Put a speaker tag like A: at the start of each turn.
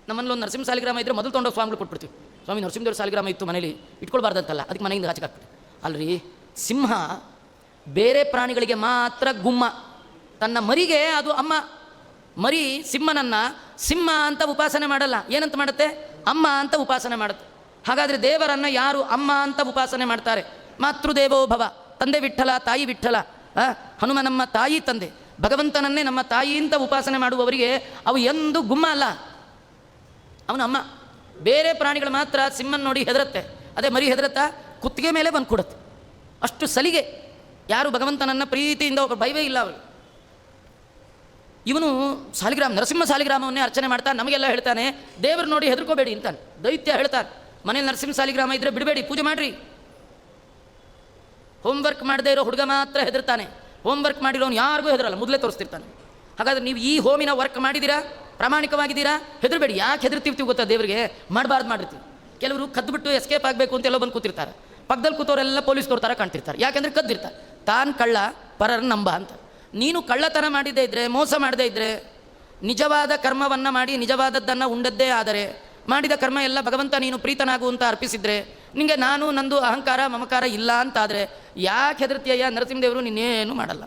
A: ನಮ್ಮಲ್ಲಿ ಒಂದು ನರಸಿಂಹ ಸಾಲಿಗ್ರಾಮ ಇದ್ದರೆ ಮೊದಲು ತೊಗೊಂಡೋಗಿ ಸ್ವಾಮಿಗಳು ಕೊಟ್ಬಿಡ್ತೀವಿ. ಸ್ವಾಮಿ ನರಸಿಂಹದೇವ್ರ ಸಾಲಿಗ್ರಾಮ ಇತ್ತು ಮನೇಲಿ, ಇಟ್ಕೊಳ್ಬಾರ್ದಂತಲ್ಲ, ಅದಕ್ಕೆ ಮನೆಯಿಂದ ಆಚೆಗೆ ಹಾಕ್ಬಿಟ್ಟು. ಅಲ್ರಿ, ಸಿಂಹ ಬೇರೆ ಪ್ರಾಣಿಗಳಿಗೆ ಮಾತ್ರ ಗುಮ್ಮ, ತನ್ನ ಮರಿಗೆ ಅದು ಅಮ್ಮ. ಮರಿ ಸಿಂಹನನ್ನು ಸಿಂಹ ಅಂತ ಉಪಾಸನೆ ಮಾಡಲ್ಲ, ಏನಂತ ಮಾಡುತ್ತೆ? ಅಮ್ಮ ಅಂತ ಉಪಾಸನೆ ಮಾಡುತ್ತೆ. ಹಾಗಾದರೆ ದೇವರನ್ನು ಯಾರು ಅಮ್ಮ ಅಂತ ಉಪಾಸನೆ ಮಾಡ್ತಾರೆ? ಮಾತೃದೇವೋಭವ, ತಂದೆ ವಿಠ್ಠಲ, ತಾಯಿ ವಿಠ್ಠಲ. ಹನುಮ ನಮ್ಮ ತಾಯಿ ತಂದೆ, ಭಗವಂತನನ್ನೇ ನಮ್ಮ ತಾಯಿ ಅಂತ ಉಪಾಸನೆ ಮಾಡುವವರಿಗೆ ಅವು ಎಂದು ಗುಮ್ಮ ಅಲ್ಲ, ಅವನು ಅಮ್ಮ. ಬೇರೆ ಪ್ರಾಣಿಗಳು ಮಾತ್ರ ಸಿಂಹನ ನೋಡಿ ಹೆದರುತ್ತೆ, ಅದೇ ಮರಿ ಹೆದರುತ್ತಾ? ಕುತ್ತಿಗೆ ಮೇಲೆ ಬಂದು ಕೊಡುತ್ತೆ. ಅಷ್ಟು ಸಲಿಗೆ. ಯಾರು ಭಗವಂತನನ್ನು ಪ್ರೀತಿಯಿಂದ ಒಬ್ಬ ಭಯವೇ ಇಲ್ಲ ಅವರು. ಇವನು ಸಾಲಿಗ್ರಾಮ, ನರಸಿಂಹ ಸಾಲಿಗ್ರಾಮವನ್ನೇ ಅರ್ಚನೆ ಮಾಡ್ತಾ ನಮಗೆಲ್ಲ ಹೇಳ್ತಾನೆ, ದೇವರು ನೋಡಿ ಹೆದರ್ಕೋಬೇಡಿ ಅಂತಾನೆ. ದೈತ್ಯ ಹೇಳ್ತಾರೆ, ಮನೇಲಿ ನರಸಿಂಹ ಸಾಲಿಗ್ರಾಮ ಇದ್ದರೆ ಬಿಡಬೇಡಿ, ಪೂಜೆ ಮಾಡಿರಿ. ಹೋಮ್ವರ್ಕ್ ಮಾಡದೇ ಇರೋ ಹುಡುಗ ಮಾತ್ರ ಹೆದರ್ತಾನೆ, ಹೋಮ್ವರ್ಕ್ ಮಾಡಿರೋನು ಯಾರಿಗೂ ಹೆದರಲ್ಲ, ಮೊದಲೇ ತೋರಿಸ್ತಿರ್ತಾನೆ. ಹಾಗಾದ್ರೆ ನೀವು ಈ ಹೋಮಿನ ವರ್ಕ್ ಮಾಡಿದ್ದೀರಾ, ಪ್ರಾಮಾಣಿಕವಾಗಿದ್ದೀರಾ, ಹೆದರಬೇಡಿ. ಯಾಕೆ ಹೆದರ್ತಿರ್ತೀವಿ ಗೊತ್ತಾ? ದೇವರಿಗೆ ಮಾಡಬಾರ್ದು ಮಾಡಿರ್ತೀವಿ. ಕೆಲವರು ಕದ್ದುಬಿಟ್ಟು ಎಸ್ಕೇಪ್ ಆಗಬೇಕು ಅಂತ ಎಲ್ಲೋ ಬಂದು ಕೂತಿರ್ತಾರೆ, ಪಕ್ಕದಲ್ಲಿ ಕೂತವರೆಲ್ಲ ಪೊಲೀಸ್ ತೋರ್ತಾರ ಕಾಣ್ತಿರ್ತಾರೆ. ಯಾಕೆಂದರೆ ಕದ್ದಿರ್ತಾರೆ. ತಾನು ಕಳ್ಳ, ಪರರ ನಂಬ ಅಂತ. ನೀನು ಕಳ್ಳತನ ಮಾಡಿದ್ದೇ ಇದ್ದರೆ, ಮೋಸ ಮಾಡದೇ ಇದ್ದರೆ, ನಿಜವಾದ ಕರ್ಮವನ್ನು ಮಾಡಿ ನಿಜವಾದದ್ದನ್ನು ಉಂಡದ್ದೇ ಆದರೆ, ಮಾಡಿದ ಕರ್ಮ ಎಲ್ಲ ಭಗವಂತ ನೀನು ಪ್ರೀತನಾಗು ಅಂತ ಅರ್ಪಿಸಿದರೆ, ನಿಮಗೆ ನಾನು ನಂದು ಅಹಂಕಾರ ಮಮಕಾರ ಇಲ್ಲ ಅಂತಾದರೆ ಯಾಕೆ ಹೆದರ್ತೀಯ? ನರಸಿಂಹದೇವರು ನಿನ್ನೇನು ಮಾಡಲ್ಲ.